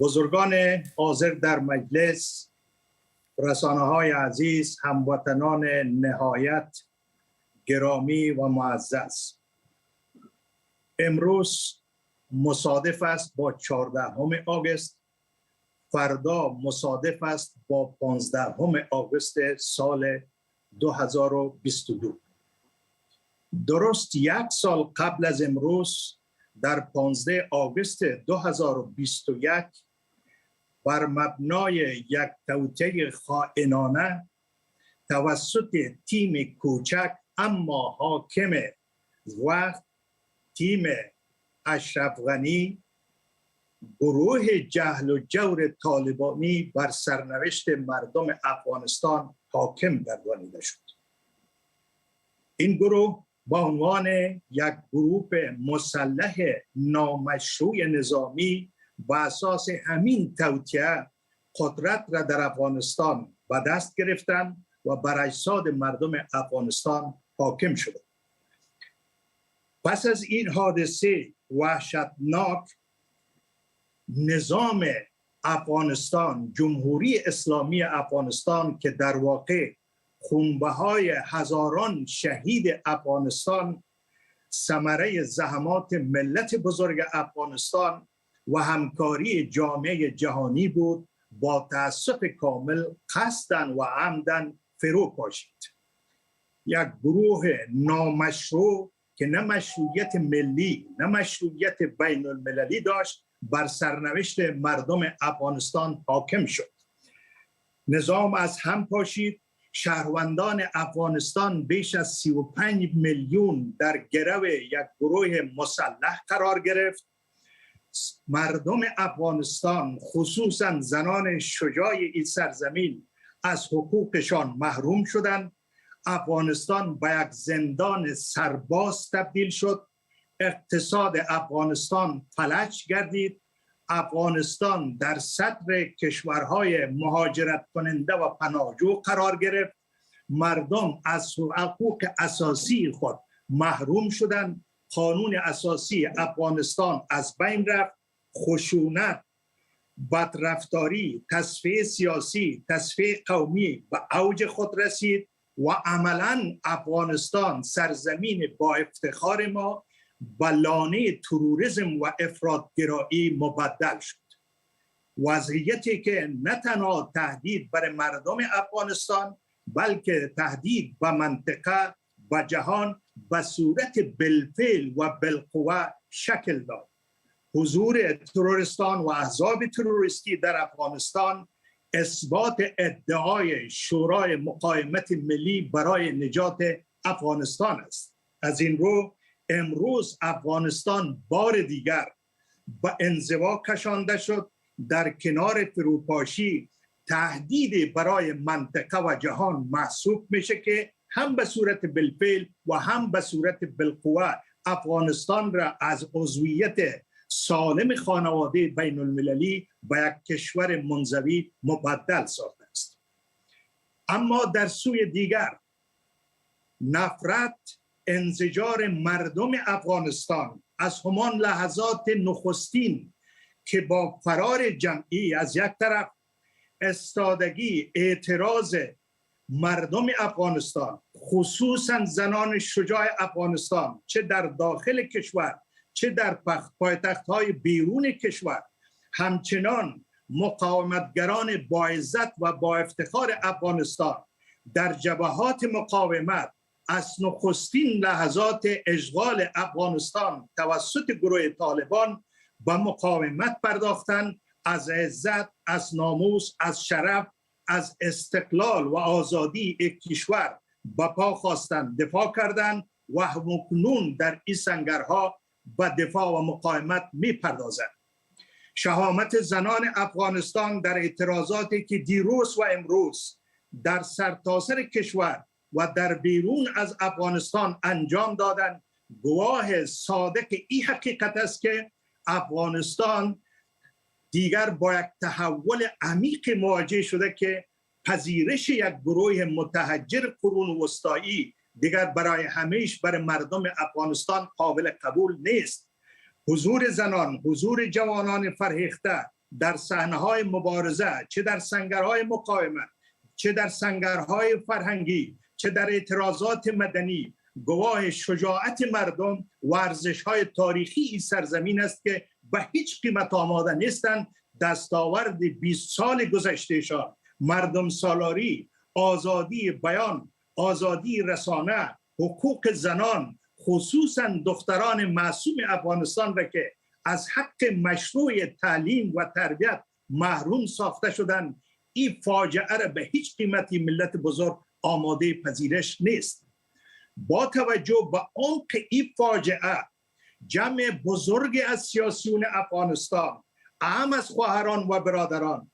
بزرگان حاضر در مجلس، رسانه‌های عزیز، هموطنان نهایت گرامی و معزز، امروز مصادف است با 14 آگوست، فردا مصادف است با 15 آگوست سال 2022. درست 1 سال قبل از امروز، در 15 آگوست 2021 بر مبنای یک توطئه خائنانه توسط تیم کوچک اما حاکم و تیم اشرف غنی، گروه جهل و جور طالبانی بر سرنوشت مردم افغانستان حاکم گردانیده شد. این گروه با عنوان یک گروه مسلح نامشروع نظامی و اساس همین توطئه قدرت را در افغانستان به دست گرفتند و بر اجساد مردم افغانستان حاکم شدند. پس از این حادثه وحشتناک، نظام افغانستان، جمهوری اسلامی افغانستان که در واقع خونبهای هزاران شهید افغانستان ثمره زحمات ملت بزرگ افغانستان و همکاری جامعه جهانی بود، با تأسف کامل قصداً و عمداً فرو پاشید. یک گروه نامشروع که نه مشروعیت ملی نه مشروعیت بین المللی داشت، بر سرنوشت مردم افغانستان حاکم شد. نظام از هم پاشید. شهروندان افغانستان بیش از 35 میلیون در گرو یک گروه مسلح قرار گرفت. مردم افغانستان، خصوصا زنان شجاع این سرزمین، از حقوقشان محروم شدند. افغانستان به یک زندان سرباز تبدیل شد. اقتصاد افغانستان فلج گردید. افغانستان در صدر کشورهای مهاجرت کننده و پناهجو قرار گرفت. مردم از حقوق اساسی خود محروم شدند. قانون اساسی افغانستان از بین رفت. خشونت، بدرفتاری، تصفیه سیاسی، تصفیه قومی به اوج خود رسید و عملاً افغانستان، سرزمین با افتخار ما، به لانه تروریسم و افراطگرایی مبدل شد. وضعیتی که نه تنها تهدید بر مردم افغانستان، بلکه تهدید به منطقه و جهان به صورت بالفعل و بالقوه شکل داد. حضور تروریستان و احزاب تروریستی در افغانستان اثبات ادعای شورای مقاومت ملی برای نجات افغانستان است. از این رو امروز افغانستان بار دیگر به انزوا کشانده شد. در کنار فروپاشی تهدیدی برای منطقه و جهان محسوب میشه که هم به صورت بالفعل و هم به صورت بالقوه افغانستان را از عضویت سالم خانواده بین المللی به یک کشور منزوی مبدل ساخته است. اما در سوی دیگر، نفرت، انزجار مردم افغانستان از همان لحظات نخستین که با فرار جمعی از یک طرف، استادگی، اعتراض مردم افغانستان، خصوصا زنان شجاع افغانستان، چه در داخل کشور چه در پایتخت‌های بیرون کشور، همچنان مقاومتگران با عزت و با افتخار افغانستان در جبهات مقاومت از نخستین لحظات اشغال افغانستان توسط گروه طالبان به مقاومت پرداختند. از عزت، از ناموس، از شرف، از استقلال و آزادی یک کشور به پا خواستند، دفاع کردند و همکنون در این سنگرها به دفاع و مقاومت می پردازند. شهامت زنان افغانستان در اعتراضاتی که دیروز و امروز در سرتاسر کشور و در بیرون از افغانستان انجام دادند، گواه صادق این حقیقت است که افغانستان دیگر با یک تحول عمیق مواجه شده که پذیرش یک گروه متحجر قرون وسطایی دیگر برای همیشه برای مردم افغانستان قابل قبول نیست. حضور زنان، حضور جوانان فرهیخته در صحنه‌های مبارزه، چه در سنگرهای مقاومت، چه در سنگرهای فرهنگی، چه در اعتراضات مدنی، گواه شجاعت مردم و ارزش‌های تاریخی این سرزمین است که به هیچ قیمت آماده نیستند دستاورد 20 سال گذشتهشان، مردم سالاری، آزادی بیان، آزادی رسانه، حقوق زنان، خصوصا دختران معصوم افغانستان را که از حق مشروع تعلیم و تربیت محروم ساخته شدند، این فاجعه را به هیچ قیمتی ملت بزرگ آماده پذیرش نیست. با توجه به عمق این فاجعه، جمع بزرگ از سیاسیون افغانستان، اهم از خواهران و برادران،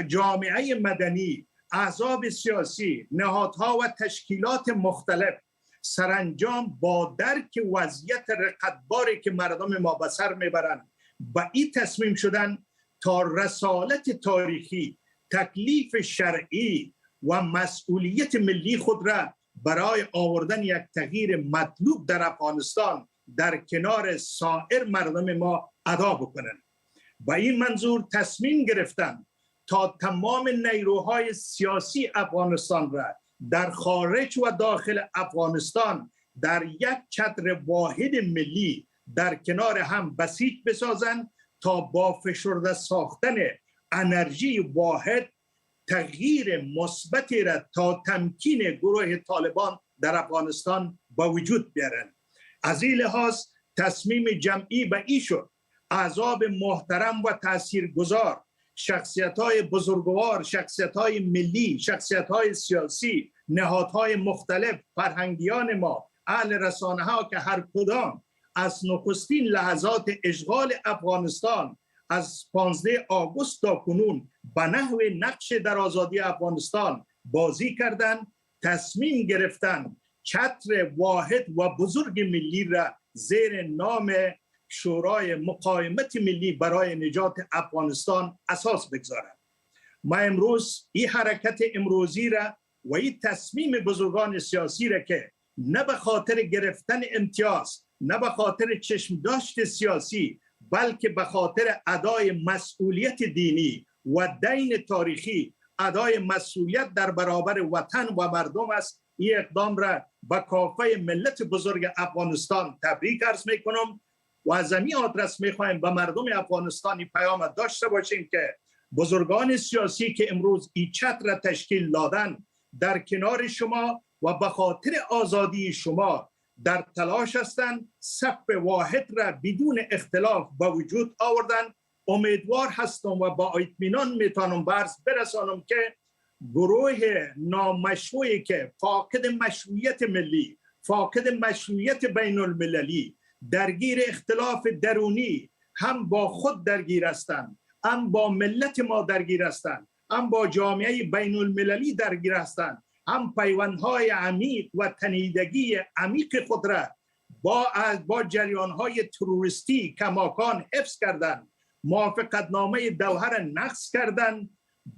جامعه مدنی، احزاب سیاسی، نهادها و تشکیلات مختلف سرانجام با درک وضعیت رقتباری که مردم ما به سر میبرند به این تصمیم شدن تا رسالت تاریخی، تکلیف شرعی و مسئولیت ملی خود را برای آوردن یک تغییر مطلوب در افغانستان در کنار سایر مردم ما ادا بکنند. با این منظور تصمیم گرفتند تا تمام نیروهای سیاسی افغانستان را در خارج و داخل افغانستان در یک چتر واحد ملی در کنار هم بسیج بسازند تا با فشرده ساختن انرژی واحد تغییر مثبتی را تا تمکین گروه طالبان در افغانستان با وجود بیارند. از این لحاظ تصمیم جمعی به این شد احزاب محترم و تاثیرگذار، شخصیت‌های بزرگوار، شخصیت‌های ملی، شخصیت‌های سیاسی، نهادهای مختلف، فرهنگیان ما، اهل رسانه‌ها که هر کدام از نخستین لحظات اشغال افغانستان از 15 آگوست تا کنون به نحو نقش در آزادی افغانستان بازی کردند، تصمیم گرفتند چتر واحد و بزرگ ملی را زیر نام شورای مقاومت ملی برای نجات افغانستان اساس بگذارند. ما امروز این حرکت امروزی را و این تصمیم بزرگان سیاسی را که نه به خاطر گرفتن امتیاز، نه به خاطر چشمداشت سیاسی، بلکه به خاطر ادای مسئولیت دینی و دین تاریخی، ادای مسئولیت در برابر وطن و مردم است، این اقدام را به کافه ملت بزرگ افغانستان تبریک عرض میکنم و از این آدرس میخوایم به مردم افغانستانی پیام داشته باشیم که بزرگان سیاسی که امروز این چتر را تشکیل دادن در کنار شما و به خاطر آزادی شما در تلاش هستند صف واحد را بدون اختلاف به وجود آوردن. امیدوار هستم و با اطمینان میتونم برس برسانم که گروه نامشروعی که فاقد مشروعیت ملی، فاقد مشروعیت بین المللی، درگیر اختلاف درونی، هم با خود درگیر هستند، هم با ملت ما درگیر هستند، هم با جامعه بین المللی درگیر هستند، هم پیوندهای عمیق و تنیدگی عمیق خود را با جریانهای تروریستی کماکان حفظ کردند، موافقتنامه دوحه را نقض کردند،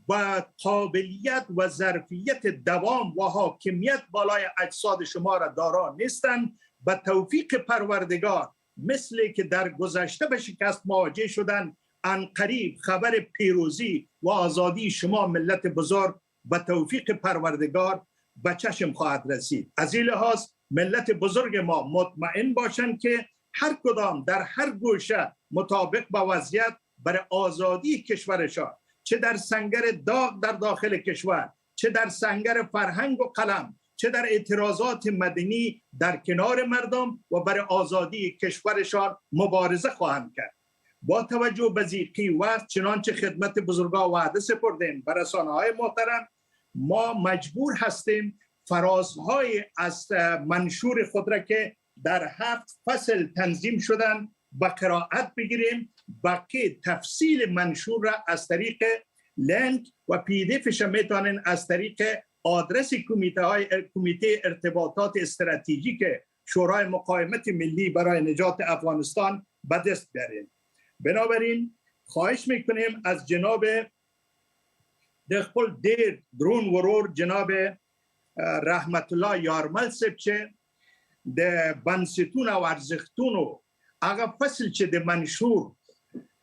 با قابلیت و ظرفیت دوام و حاکمیت بالای اجساد شما را دارا نیستند. به توفیق پروردگار مثل که در گذشته به شکست مواجه شدند، عنقریب خبر پیروزی و آزادی شما ملت بزرگ به توفیق پروردگار به چشم خواهد رسید. از این لحاظ ملت بزرگ ما مطمئن باشند که هر کدام در هر گوشه مطابق با وضعیت برای آزادی کشورشان، چه در سنگر داغ در داخل کشور، چه در سنگر فرهنگ و قلم، چه در اعتراضات مدنی در کنار مردم و برای آزادی کشورشان مبارزه خواهند کرد. با توجه به ضیقی وقت چنانچه خدمت بزرگان وعده سپردیم به رسانه‌های محترم، ما مجبور هستیم فرازهای از منشور خود را که در 7 فصل تنظیم شدن به قرائت بگیریم. باقی تفصیل منشور را از طریق لینک و پی دی افش میتونین از طریق آدرس کمیته ارتباطات استراتژیک شورای مقاومت ملی برای نجات افغانستان به دست بیارین. بنابراین خواهش میکنیم از جناب دخپل دیر درون ورور جناب رحمت الله یارمل صاحب چې د بنسټونو او ارزښتونو هغه فصل چې د منشور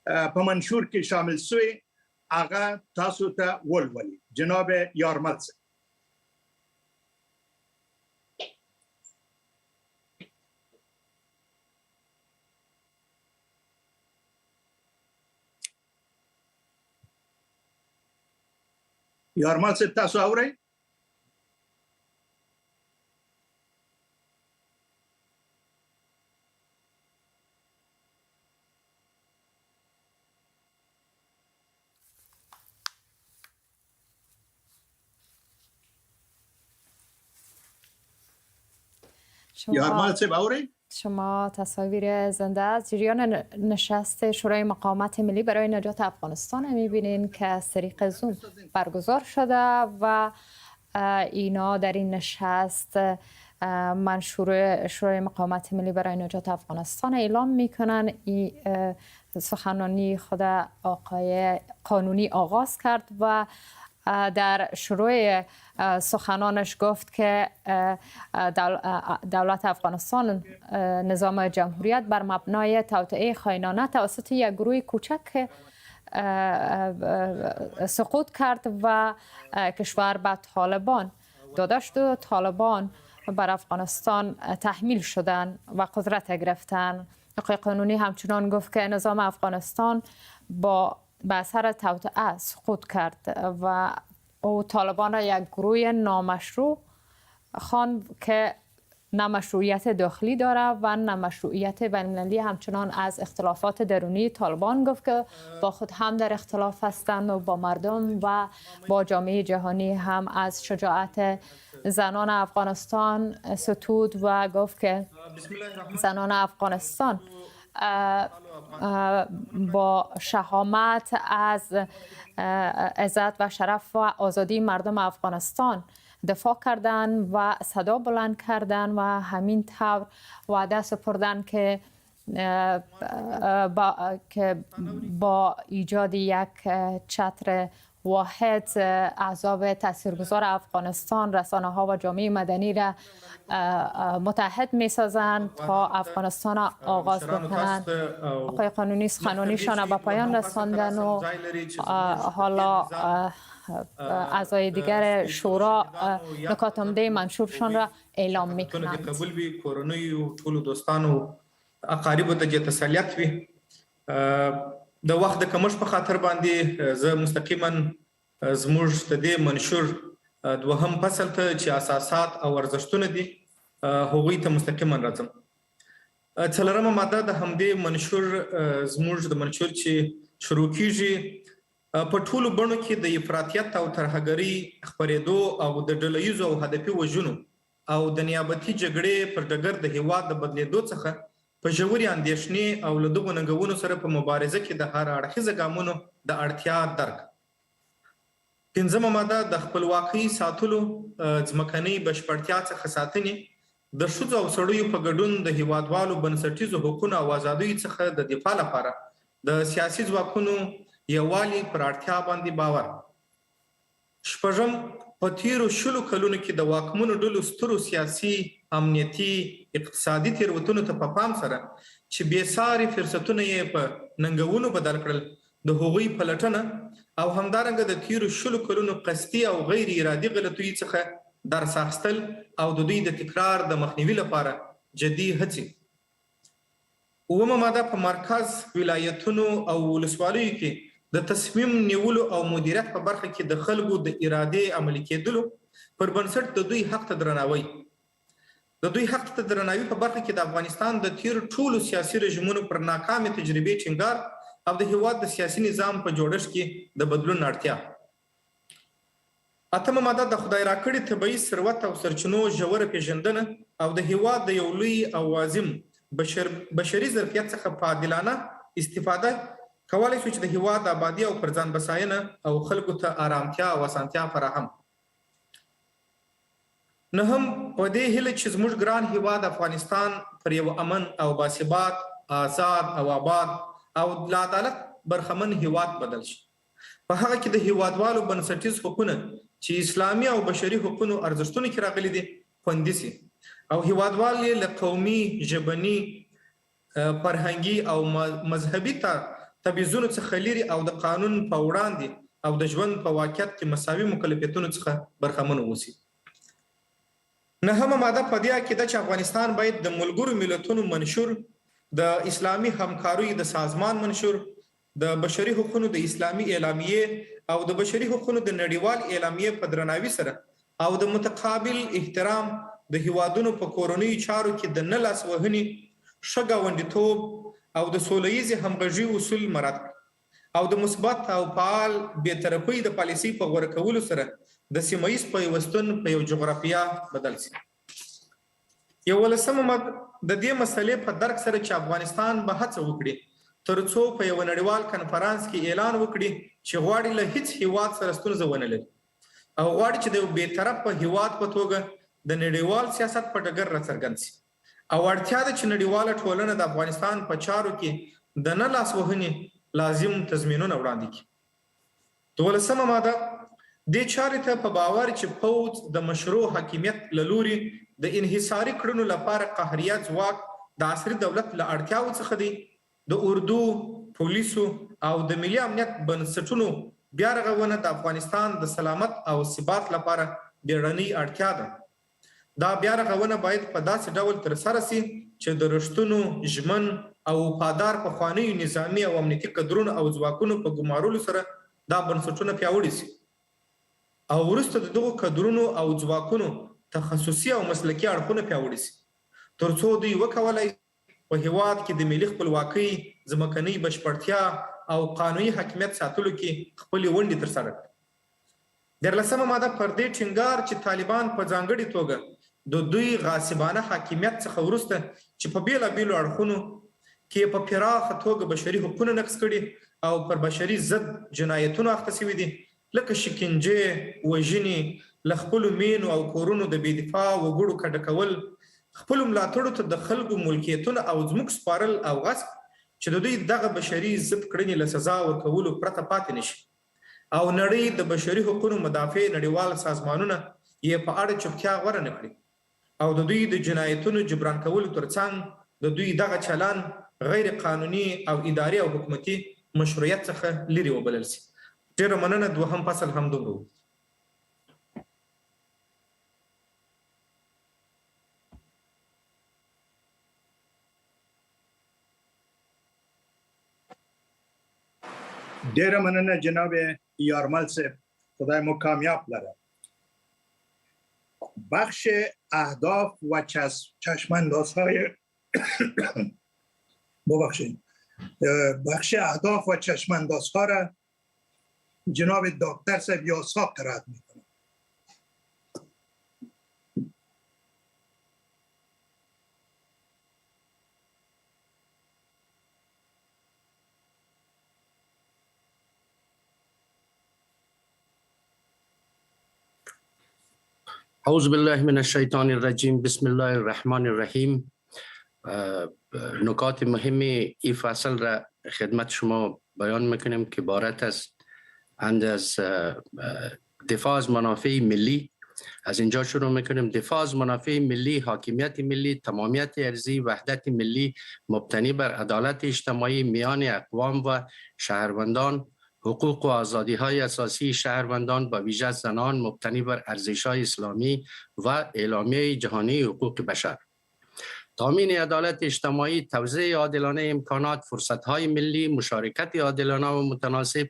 په منشور کې شامل شوی هغه تاسو ته ولولي. جناب یارمل صاحب. یارمل صاحب تاسو اورئ؟ شما تصاویر زنده از جریان نشست شورای مقاومت ملی برای نجات افغانستان می‌بینین که از طریق زوم برگزار شده و اینا در این نشست منشور شورای مقاومت ملی برای نجات افغانستان اعلام میکنن. این سخنرانی خود آقای قانونی آغاز کرد و در شروع سخنانش گفت که دولت افغانستان نظام جمهوریت بر مبنای توطئه خائنانه توسط یک گروه کوچک سقوط کرد و کشور به طالبان داده شد و طالبان بر افغانستان تحمیل شدن و قدرت گرفتن. آقای قانونی همچنان گفت که نظام افغانستان به اثر توطئه سقوط کرد و او طالبان را یک گروه نامشروع خواند که نه مشروعیت داخلی داره و نه مشروعیت بین‌المللی. همچنان از اختلافات درونی طالبان گفت که با خود هم در اختلاف هستند و با مردم و با جامعه جهانی هم از شجاعت زنان افغانستان ستود و گفت که زنان افغانستان با شهامت از عزت و شرف و آزادی مردم افغانستان دفاع کردن و صدا بلند کردن و همین طور وعده سپردن که با ایجاد یک چتر واحد احزاب تاثیرگذار افغانستان رسانه ها و جامعه مدنی را متحد می سازند تا افغانستان را آغاز بکنند. آقای قانونی سخنرانیشان به پایان رساندن و حالا اعضای دیگر شورا نکات عمده منشورشان را اعلام می کنند. قبول بی کورونوی و ټولو دوستانو اقاربو ته تسلیت وي. د وخت د کمښت په خاطر باندې زه مستقیما زموږ د دې منشور دوهم فصل ته چې اساسات او ارزښتونه دي هغوی ته مستقیما راځم. څلورمه ماده د همدې منشور زموږ د منشور چې شروع کیږي په ټولو بڼو کې د افراطیت او ترهګرۍ خپرېدو او د ډلهییزو او هدفي وژنو او د نیابتي جګړې پر ډګر د هیواد د بدلېدو څخه په ژورې اندېښنې او له دغو ننګونو سره په مبارزه کې د هر اړخیزه ګامونو د اړتیا درک. پنځمه ماده د خپلواکۍ ساتلو ځمکنۍ بشپړتیا څخه ساتنې د ښځو او سړیو په ګډون د هیوادوالو بنسټیزو حقونو او آزادیو څخه د دفاع لپاره د سیاسي ځواکونو یووالي پر اړتیا باندې باور. شپږم په تیرو شلو کلونو کې د واکمنو ډلو سترو سیاسي امنیتي اقتصادي تېروتنو ته په پام سره چې بېساري فرصتونه یې په ننګونو بدل کړل د هغوی پلټنه او همدارنګه د تیرو شلو کلونو قصدي او غیر ارادي غلطیو څخه درس اخیستل او د دوی د تکرار د مخنیوي لپاره جدي هڅې. اومه ماده په مرکز ولایتونو او ولسوالیو کې د تصمیم نیولو او مدیریت په برخه کې د خلکو د ارادې عملي کېدلو پر بنسټ د دوی حق ته درناوی. د دوی حق ته درناوي په برخه کې د افغانستان د تیر ټولو سیاسي رژیمونو پر ناکامې تجربې ټینګار او د هیواد د سیاسي نظام په جوړښت کې د بدلون اړتیا. اتمه ماده د خدای راکړي طبیعي ثروت او سرچینو ژوره پیژندنه او د هیواد د یو لوی او عظیم بشري ظرفیت څخه په عادلانه استفاده کولای شو چې د هیواد آبادی او پر ځان بساینه او خلکو ته آرامتیا او اسانتیا فراهم. نه هم په دې هیله چې زموږ ګران هیواد افغانستان پر یو امن او باثبات آزاد او آباد او د عدالت برخمن هیواد بدل شي. په هغه کې د هیوادوالو بنسټیز حقوقونه چې اسلامي او بشري حقوقو ارزښتونه کې راغلي دي خوندي سي او هیوادوال یې له قومي ژبني فرهنګي او مذهبي تبعیضونو څخه لري او د قانون په وړاندې او د ژوند په واقعیت کې مساوي مکلفیتونو څخه برخمن اوسي. نهمه ماده په دې کې ده چې افغانستان باید د ملګرو ملتونو منشور، د اسلامي همکاریو د سازمان منشور، د بشري حقوقو د اسلامي اعلامیه او د بشري حقوقو د نړیوال اعلامیه په درناوي سره او د متقابل احترام د هیوادونو په کورنیو چارو کې د نه لاس وهنې، ښه ګاونډیتوب او د سوله ییزې همغږۍ اصول مراعات کړي او د مثبت او فعال بېطرفۍ د پالیسۍ په غوره کولو سره د سیمه ییز پیوستون په یو جغرافیه بدل شي. 11مه ماده د دې مسلې په درک سره چې افغانستان به هڅه وکړي تر څو په یو نړیوال کنفرانس کې اعلان وکړي چې غواړي له هیڅ هیواد سره ستونزه ونه لري او غواړي چې د یو بېطرفه هیواد په توګه د نړیوال سیاست په ډګر راڅرګند شي او اړتیا ده چې نړیواله ټولنه د افغانستان په چارو کې د نه لاس وهنې لازم تضمینونه وړاندې کړي. 12مه ماده دې چارې ته په باور چې پوځ د مشروع حاکمیت له لوري د انحصاري کړنو لپاره قهریه ځواک د عصري دولت له اړتیاو څخه دی، د اردو، پولیسو او د ملي امنیت بنسټونو بیا رغونه د افغانستان د سلامت او ثبات لپاره بیړنۍ اړتیا ده. دا بیا رغونه باید په داسې ډول ترسره شي چې د رښتونو، ژمن او وفادار پخوانیو نظامي او امنیتي کدرونو او ځواکونو په ګمارلو سره دا بنسټونه پیاوړي شي او وروسته د دغو کدرونو او ځواکونو تخصصي او مسلکي اړخونه پیاوړي شي تر څو دوی وکولای په هیواد کې د ملي خپلواکۍ، ځمکنۍ بشپړتیا او قانوني حاکمیت ساتلو کې خپلې ونډې ترسره کړي. 13مه ماده پر دې ټینګار چې طالبان په ځانګړې توګه د دوی غاصبانه حاکمیت څخه وروسته چې په بیلابیلو اړخونو کې په پراخه توګه بشري حقوقونه نقض کړي او پر بشري ضد جنایتونو اخته شوي دي، لکه شکنجې، وژنې، له خپلو مینو او کورونو د بې دفاع وګړو کډه کول، خپلو ملاتړو ته د خلکو ملکیتونه او ځمکو سپارل او غصب چې د دوی دغه بشري ضد کړنې له سزا ورکولو پرته پاتې نشي او نړۍ د بشري حقوقو مدافع نړیوال سازمانونه یې په اړه چوپتیا غوره نه کړي او د دوی د جنایتونو جبران کولو ترڅنګ د دوی دغه چلن غیر قانوني او اداري او حکومتي مشروعیت څخه لرې وبلل شي. ډېره مننه. دوهم فصل هم دومره. ډېره مننه جناب یارمل صاحب، خدای مو کامیاب لره. بخش اهداف و چشماندازهای بخش اهداف و چشماندازها را جناب دکتر صاحب یاسا قرائت میکنم. اعوذ بالله من الشیطان الرجیم. بسم الله الرحمن الرحیم. نکات مهم این فصل را خدمت شما بیان میکنیم که عبارت است از دفاع از منافع ملی. از اینجا شروع میکنیم. دفاع از منافع ملی، حاکمیت ملی، تمامیت ارضی، وحدت ملی مبتنی بر عدالت اجتماعی میان اقوام و شهروندان، حقوق و آزادی های اساسی شهروندان با ویژه زنان مبتنی بر ارزش های اسلامی و اعلامیه جهانی حقوق بشر، تامین عدالت اجتماعی، توزیع عادلانه امکانات، فرصت های ملی، مشارکت عادلانه و متناسب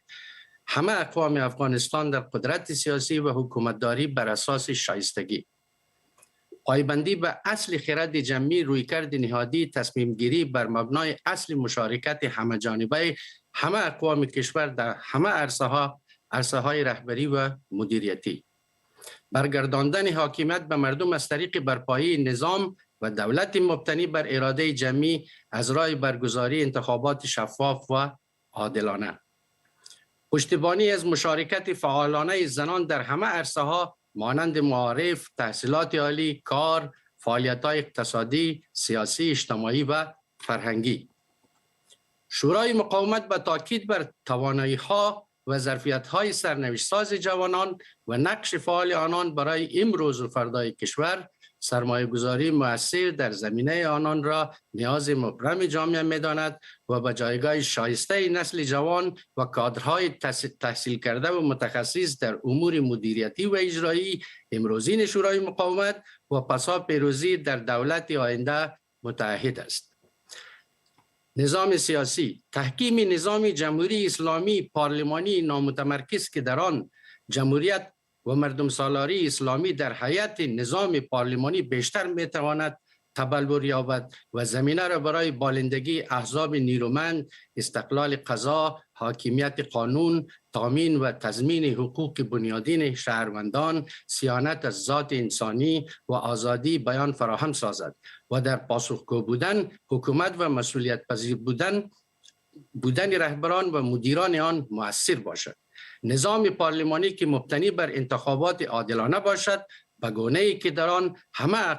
همه اقوام افغانستان در قدرت سیاسی و حکومتداری بر اساس شایستگی، پایبندی به اصل خرد جمعی، رویکرد نهادی، تصمیم گیری بر مبنای اصل مشارکت همه جانبه همه اقوام کشور در همه عرصه های رهبری و مدیریتی، برگرداندن حاکمیت به مردم از طریق برپایی نظام و دولت مبتنی بر اراده جمعی از راه برگزاری انتخابات شفاف و عادلانه، پشتیبانی از مشارکت فعالانه زنان در همه عرصه ها مانند معارف، تحصیلات عالی، کار، فعالیت‌های اقتصادی، سیاسی، اجتماعی و فرهنگی، شورای مقاومت با تاکید بر توانایی‌ها و ظرفیت‌های سرنوشت ساز جوانان و نقش فعال آنان برای امروز و فردای کشور سرمایه گذاری مؤثر در زمینه آنان را نیاز مبرم جامعه می داند و به جایگاه شایسته نسل جوان و کادرهای تحصیل کرده و متخصص در امور مدیریتی و اجرایی امروزین شورای مقاومت و پسا پیروزی در دولت آینده متعهد است. نظام سیاسی، تحکیم نظام جمهوری اسلامی پارلمانی نامتمرکز که در آن جمهوریت و مردم سالاری اسلامی در حیات نظام پارلمانی بیشتر میتواند تبلور یابد و زمینه را برای بالندگی احزاب نیرومند، استقلال قضا، حاکمیت قانون، تامین و تضمین حقوق بنیادین شهروندان، صیانت از ذات انسانی و آزادی بیان فراهم سازد و در پاسخگو بودن حکومت و مسئولیت پذیر بودن رهبران و مدیران آن مؤثر باشد. نظام پارلمانی که مبتنی بر انتخابات عادلانه باشد، به گونه‌ای که در آن همه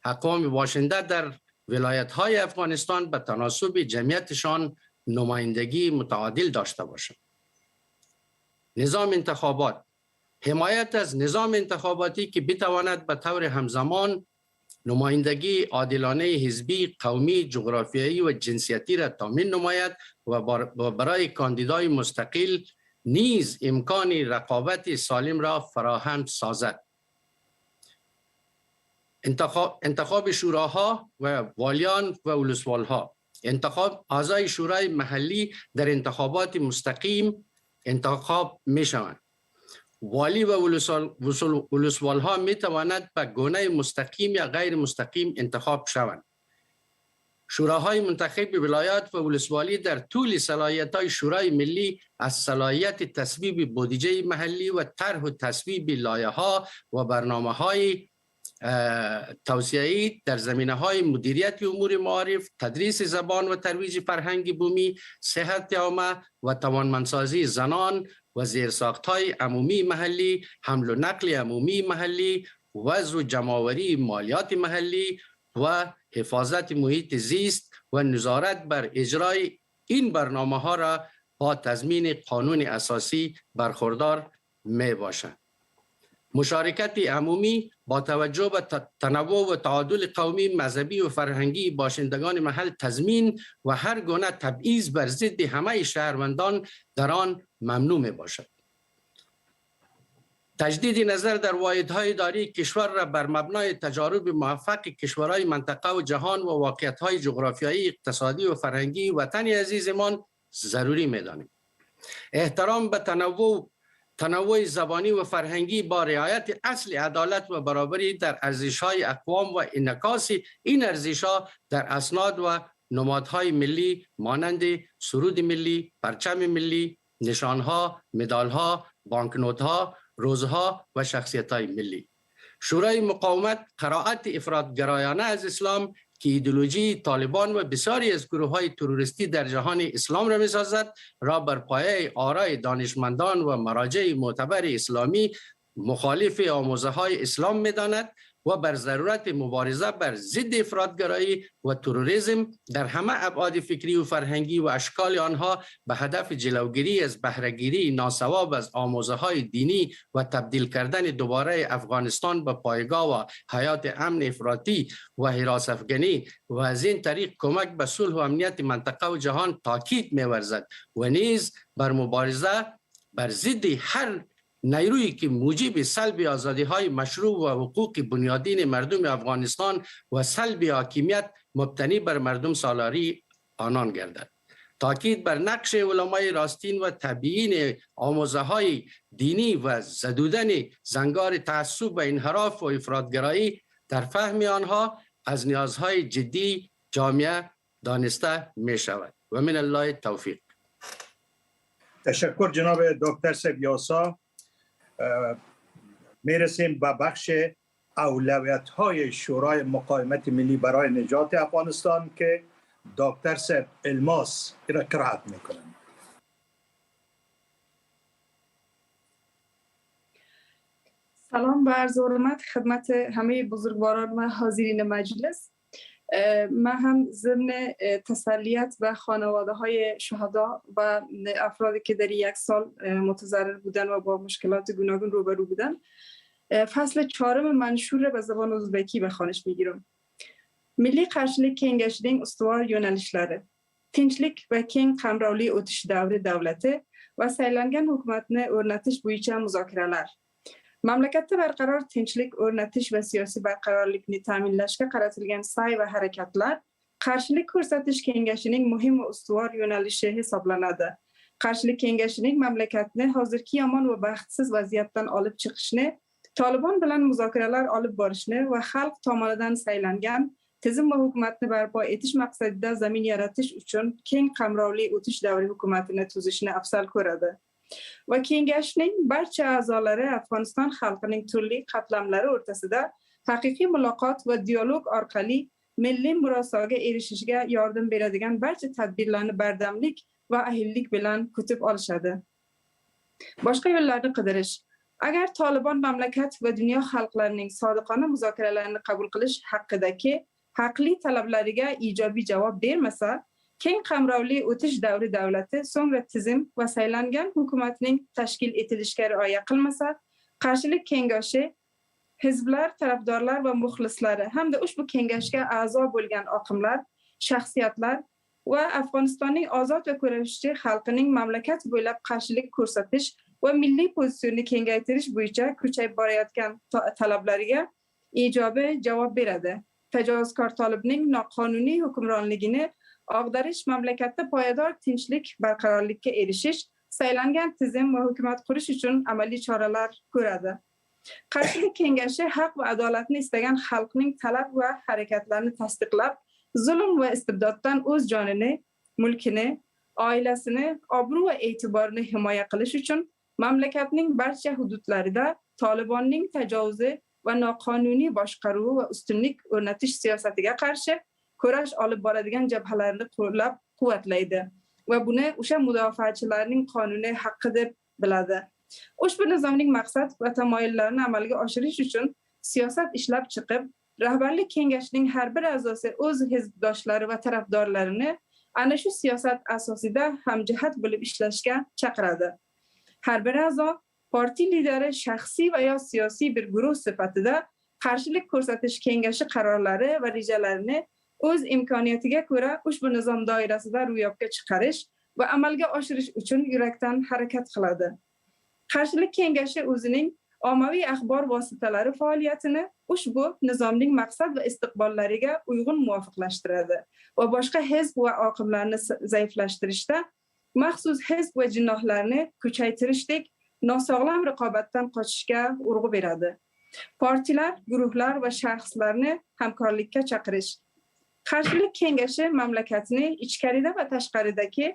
اقوام باشنده در ولایت‌های افغانستان به تناسب جمعیتشان نمایندگی متعادل داشته باشد. نظام انتخابات، حمایت از نظام انتخاباتی که بتواند به طور همزمان نمایندگی عادلانه حزبی، قومی، جغرافیایی و جنسیتی را تامین نماید و برای کاندیدای مستقل نیز امکان رقابت سالم را فراهم سازد. انتخاب شوراها و والیان و ولسوالها، انتخاب اعضای شورای محلی در انتخابات مستقیم انتخاب می شوند. والی و ولسوالها می تواند به گونه مستقیم یا غیر مستقیم انتخاب شوند. شوراهای منتخب ولایات و ولسوالی در طول صلاحیت‌های شورای ملی از صلاحیت تصویب بودجه محلی و طرح و تصویب لایحه‌ها و برنامه‌های توسعه‌ای در زمینه‌های مدیریت امور معارف، تدریس زبان و ترویج فرهنگ بومی، صحت عامه و توانمندسازی زنان و زیرساخت‌های عمومی محلی، حمل و نقل عمومی محلی، وضع و جمع‌آوری مالیات محلی و حفاظت محیط زیست و نظارت بر اجرای این برنامه‌ها را با تضمین قانون اساسی برخوردار می باشند. مشارکت عمومی با توجه به تنوع و تعادل قومی، مذهبی و فرهنگی باشندگان محل تضمین و هر گونه تبعیض بر ضد همه شهروندان در آن ممنوع می باشد. تجدید نظر در واحدهای اداری کشور را بر مبنای تجارب موفق کشورهای منطقه و جهان و واقعیت‌های جغرافیایی، اقتصادی و فرهنگی وطن عزیزمان ضروری می‌دانیم. احترام به تنوع زبانی و فرهنگی با رعایت اصل عدالت و برابری در ارزش‌های اقوام و انعکاس این ارزش‌ها در اسناد و نمادهای ملی مانند سرود ملی، پرچم ملی، نشانها، مدالها، بانکنوت‌ها، روزها و شخصیت‌های ملی. شورای مقاومت قرائت افراط‌گرایانه از اسلام که ایدئولوژی طالبان و بسیاری از گروه‌های تروریستی در جهان اسلام را می‌سازد را بر پایه آرای دانشمندان و مراجع معتبر اسلامی مخالف آموزه‌های اسلام می‌داند و بر ضرورت مبارزه بر ضد افراطگرایی و تروریسم در همه ابعاد فکری و فرهنگی و اشکال آنها به هدف جلوگیری از بهره‌گیری ناصواب از آموزه‌های دینی و تبدیل کردن دوباره افغانستان به پایگاه و حیات امن افراطی و هراس افغانی و از این طریق کمک به صلح و امنیت منطقه و جهان تاکید می‌ورزد و نیز بر مبارزه بر ضد هر نیرویی که موجب سلب آزادی‌های مشروع و حقوق بنیادین مردم افغانستان و سلب حاکمیت مبتنی بر مردم سالاری آنان گردد. تاکید بر نقش علمای راستین و تبیین آموزه‌های دینی و زدودن زنگار تعصب و انحراف و افراطگرایی در فهم آنها از نیازهای جدی جامعه دانسته می شود و من الله توفیق. تشکر جناب دکتر سبیاسا. میرسیم به بخش اولویت‌های شورای مقاومت ملی برای نجات افغانستان که دکتر سب الماس را قرائت میکنند. سلام و عرض حرمت خدمت همه بزرگواران و حاضرین مجلس. من هم ضمن تسلیت به خانواده های شهدا و افرادی که در یک سال متضرر بودن و با مشکلات گوناگون روبرو بودن فصل 4 منشور به زبان ازبکی به خوانش میگیرم. Milli qarşılık kengeşliğin ustuvar yönelişleri, tinchlik ve keng qamrovli o'tish davri davlati va saylangan hukumatni o'rnatish bo'yicha muzokaralar. Mamlakatda barqaror tinchlik o'rnatish va siyosiy barqarorlikni ta'minlashga qaratilgan sa'y va harakatlar qarshilik ko'rsatish kengashining muhim va ustuvor yo'nalishi hisoblanadi. Qarshilik kengashining mamlakatni hozirgi yomon va baxtsiz vaziyatdan olib chiqishni, Taliban bilan muzokaralar olib borishni va xalq tomonidan saylangan tizim va hukumatni barpo etish maqsadida zamin yaratish uchun keng qamrovli o'tish davri hukumatini tuzishni afzal ko'radi. Va kengashning barcha a'zolari Afg'oniston xalqining turli qatlamlari o'rtasida haqiqiy muloqot va dialog orqali milliy murosaga erishishga yordam beradigan barcha tadbirlarni bardamlik va ahillik bilan kutib olishadi. Boshqa yo'llarni qidirish. Agar Taliban mamlakat va dunyo xalqlarining sodiqona muzokaralarni qabul qilish haqidagi haqli talablariga ijobiy javob bermasa, keng qamrovli o'tish davri davlati so'ngra tizim va saylangan hukumatning tashkil etilishiga rioya qilmasa, qarshilik kengashi, hizblar, tarafdorlar va muxlislari hamda ushbu kengashga a'zo bo'lgan oqimlar, shaxsiyatlar va Afg'onistonning ozod va kurashchi xalqining mamlakat bo'ylab qarshilik ko'rsatish va milliy pozitsiyonni kengaytirish bo'yicha kuchayib borayotgan talablariga ijobiy javob beradi. Tajovuzkor Tolibning noqonuniy hukmronligini og'darish, mamlakatda poyador tinchlik, barqarorlikka erishish, saylangan tizim va hukumat qurish uchun amaliy choralar ko'radi. Qarshilik kengashi haq va adolatni istagan xalqning talab va harakatlarini tasdiqlab, zulm va istibdoddan o'z jonini, mulkini, oilasini, obro' va e'tiborini himoya qilish uchun mamlakatning barcha hududlarida Talibanning tajovuzi va noqonuniy boshqaruv va ustunlik o'rnatish siyosatiga qarshi kurash olib boradigan jabhalarni qo'llab-quvvatlaydi va buni o'sha mudofaachilarning qonuniy haqqi deb biladi. Ushbu nizomning maqsad va tamoyillarini amalga oshirish uchun siyosat ishlab chiqib, rahbarlik kengashining har bir a'zosi o'z hizbdoshlari va tarafdorlarini ana shu siyosat asosida hamjihat bo'lib ishlashga chaqiradi. Har bir a'zo parti lideri shaxsiy va yo siyosiy bir guruh sifatida qarshilik ko'rsatish kengashi qarorlari va rejalarini o'z imkoniyatiga ko'ra ushbu nizom doirasida ro'yobga chiqarish va amalga oshirish uchun yurakdan harakat qiladi. Qarshilik kengashi o'zining ommaviy axborot vositalari faoliyatini ushbu nizomning maqsad va istiqbollariga uyg'un muvofiqlashtiradi va boshqa hizb va oqimlarni zaiflashtirishda maxsus hizb va jinohlarni kuchaytirishdek nosog'lom raqobatdan qochishga urg'u beradi. Partiyalar, guruhlar va shaxslarni hamkorlikka chaqirish. Qarshilik kengashi mamlakatni ichkarida va tashqaridagi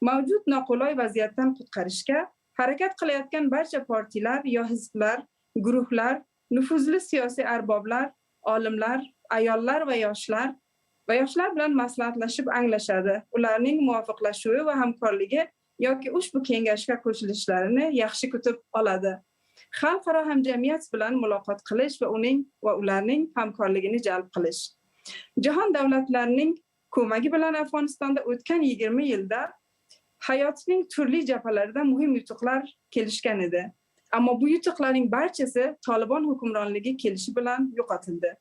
mavjud noqulay vaziyatdan qutqarishga harakat qilayotgan barcha partiyalar yo hizblar, guruhlar, nufuzli siyosiy arboblar, olimlar, ayollar va yoshlar bilan maslahatlashib anglashadi. Ularning muvofiqlashuvi va hamkorligi yoki ushbu kengashga qo'shilishlarini yaxshi kutib oladi. Xalqaro hamjamiyat bilan muloqot qilish va ularning hamkorligini jalb qilish. Jahon davlatlarining ko'magi bilan Afg'onistonda o'tgan 20 yilda hayotining turli jabhalarida muhim yutuqlar kelishgan edi. Ammo bu yutuqlarning barchasi Taliban hukmronligi kelishi bilan yo'qotildi.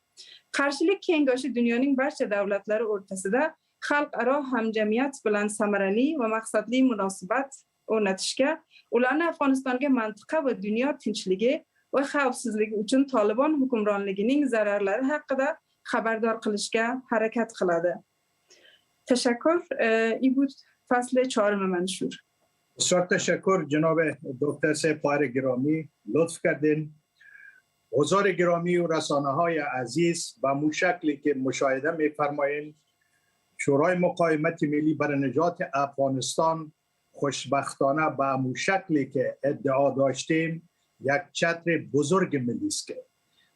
Qarshilik kengashi dunyoning barcha davlatlari o'rtasida xalqaro hamjamiyat bilan samarali va maqsadli munosabat o'rnatishga, ularni Afg'onistonga mantiqa va dunyo tinchligi va xavfsizligi uchun Taliban hukmronligining zararlari haqida xabardor qilishga harakat qiladi. Tashakkur. این بود فصل 4 منشور. بسیار تشکر جناب دکتر سپاهر گرامی، لطف کردین. حضار گرامی و رسانه‌های عزیز به مو شکلی که مشاهده می‌فرمایید، شورای مقاومت ملی برای نجات افغانستان خوشبختانه به مو شکلی که ادعا داشتیم یک چتر بزرگ ملی است که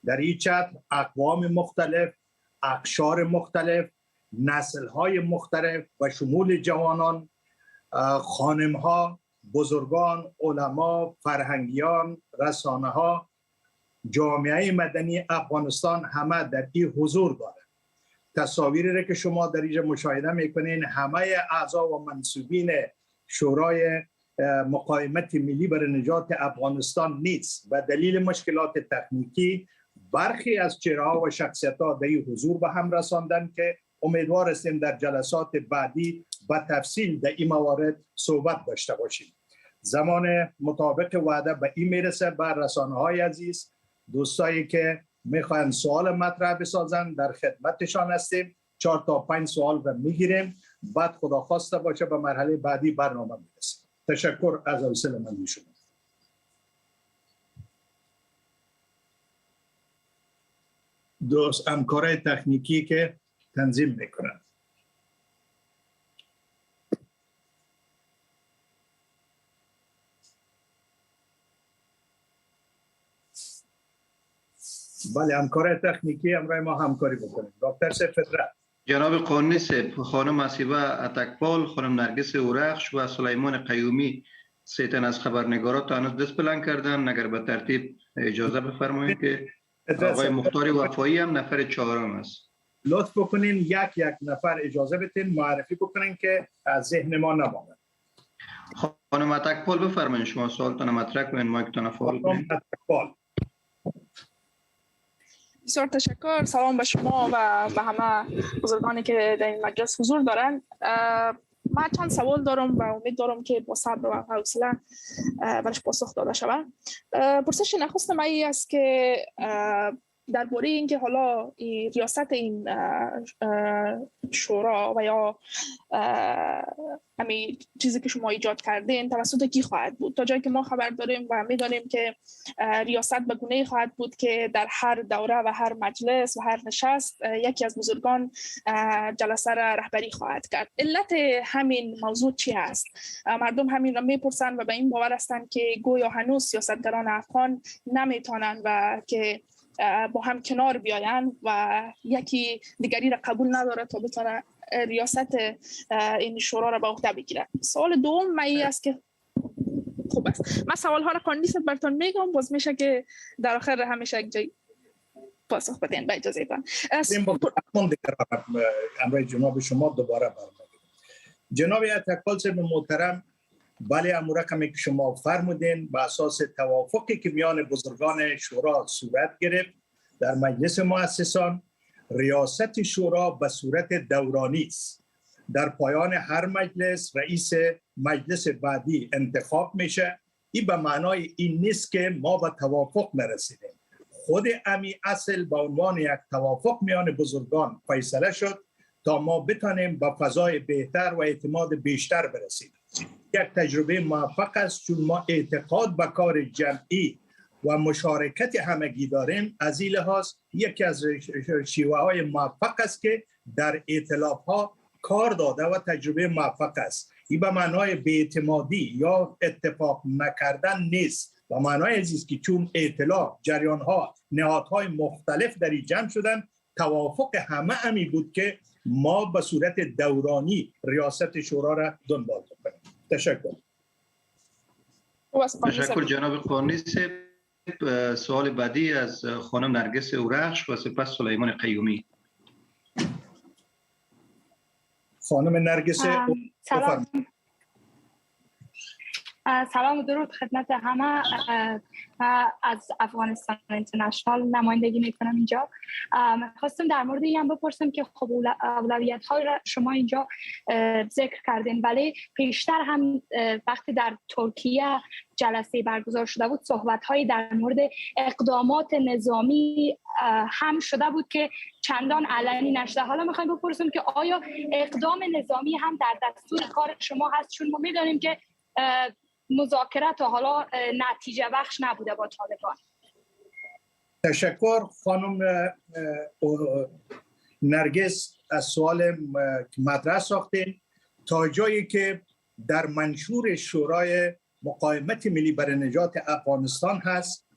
در این چتر اقوام مختلف، اقشار مختلف، نسل‌های مختلف و شمول جوانان، خانم‌ها، بزرگان، علما، فرهنگیان، رسانه‌ها، جامعه مدنی افغانستان همه در این حضور دارند. تصاویری را که شما در اینجا مشاهده میکنین همه اعضا و منصوبین شورای مقاومت ملی برای نجات افغانستان نیست و دلیل مشکلات تکنیکی برخی از چهره‌ها و شخصیت‌ها در حضور به هم رساندن که امیدوار هستیم در جلسات بعدی به تفصیل در این موارد صحبت داشته باشیم. زمان مطابق وعده به این میرسه. بر رسانه‌های عزیز، دوستایی که میخواین سوال مطرح بسازن در خدمتشان هستیم. 4 تا 5 سوال رو میگیریم، بعد خدا خواسته باشه به مرحله بعدی برنامه میرسیم. تشکر از حوصله مندی شما. دوست همکارای تکنیکی که تنظیم میکنن. بله، همکارای تکنیکی همراه ما همکاری بکنید. دکتر سفدرت. جناب قانونی صاحب، خانم اسیبه اتکپال، خانم نرگس اورخش و سلیمان قیومی سه تن از خبرنگارات هنوز دست بلند کردن. اگر به ترتیب اجازه بفرمایید که آقای مختار وفایی هم نفر 4م است. لطف بکنین یک نفر اجازه بدین معرفی بکنین که از ذهن ما نماند. خانم اتکپال بفرمایید، شما سوالتان مطرح کنین، مایکتان فعال کنین. بسیار تشکر. سلام به شما و به همه بزرگانی که در این مجلس حضور دارند. من چند سوال دارم و امید دارم که با صبر و حوصله برش پاسخ داده شود. پرسش نخست من این است که درباره اینکه حالا ریاست این شورا و یا همین چیزی که شما ایجاد کردین توسط کی خواهد بود؟ تا جایی که ما خبر داریم و می‌دانیم که ریاست به گونه‌ای خواهد بود که در هر دوره و هر مجلس و هر نشست یکی از بزرگان جلسه را رهبری خواهد کرد. علت همین موضوع چی هست؟ مردم همین را میپرسن و به این باور هستند که گویا هنوز سیاستگران افغان نمیتونن و که با هم کنار بیاین و یکی دیگری را قبول نداره تا بتونه ریاست این شورا را به عهده بگیره. سوال دوم من است که خوب است، من سوال ها را قانونی صد براتون میگم، باز میشه که در آخر همیشه یک جای پاسخ بدین با اجازه تان. امروز جناب شما دوباره برمیگردیم. جناب اتکپال صاحب محترم، بله، امور رقمی که شما فرمودین به اساس توافقی که میان بزرگان شورا صورت گرفت در مجلس مؤسسان، ریاست شورا به صورت دورانی است. در پایان هر مجلس رئیس مجلس بعدی انتخاب میشه. این به معنای این نیست که ما به توافق نرسیدیم. خود امی اصل به عنوان یک توافق میان بزرگان فیصله شد تا ما بتانیم به فضای بهتر و اعتماد بیشتر برسیم. یک تجربه موفق است چون ما اعتقاد به کار جمعی و مشارکت همگی داریم. از این لحاظ یکی از شیوه های موفق است که در ائتلاف ها کار داده و تجربه موفق است. این به معنای بی‌اعتمادی یا اتفاق نکردن نیست، به معنای است که چون ائتلاف، جریان ها، نهادهای مختلف در این جمع شدن، توافق همه همی بود که ما به صورت دورانی ریاست شورا را دنبال کنیم. تشکر. تشکر جناب قانونی صاحب. سوال بعدی از خانم نرگس اورخش و سپس سلیمان قیومی. خانم نرگس سلام و درود خدمت همه. از افغانستان اینترنشنال نمایندگی میکنم اینجا. خواستم در مورد این هم بپرسم که خب اولویت های را شما اینجا ذکر کردین، ولی پیشتر هم وقتی در ترکیه جلسه برگزار شده بود صحبت های در مورد اقدامات نظامی هم شده بود که چندان علنی نشده. حالا میخوایم بپرسم که آیا اقدام نظامی هم در دستور کار شما هست؟ چون ما میدانیم که مذاکره تا حالا نتیجه بخش نبوده با طالبان. تشکر خانم نرگس از سوال مطرح ساختین. تا جایی که در منشور شورای مقاومت ملی برای نجات افغانستان هست،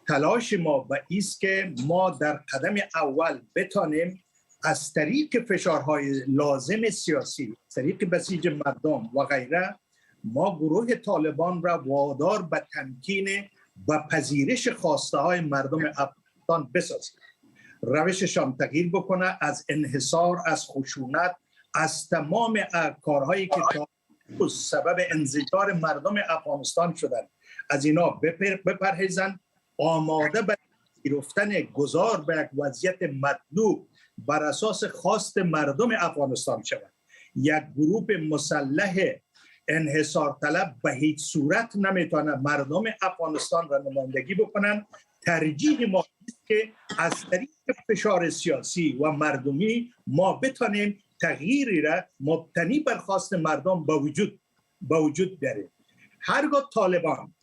تلاش ما به ایست که ما در قدم اول بتانیم از طریق فشارهای لازم سیاسی، طریق بسیج مردم و غیره، ما گروه طالبان را وادار به تمکین و پذیرش خواسته های مردم افغانستان بسازیم. روششان تغییر بکنه، از انحصار، از خشونت، از تمام کارهایی که سبب انزجار مردم افغانستان شدن، از اینا بپرهیزن، آماده برای گرفتن گذار به یک وضعیت مطلوب بر اساس خواست مردم افغانستان شود. یک گروه مسلح انحصار طلب به هیچ صورت نمیتونه مردم افغانستان را نمایندگی بکنن. ترجیح ما است که از طریق فشار سیاسی و مردمی ما بتونیم تغییری را مبتنی بر خواست مردم به وجود بیاریم. هرگاه طالبان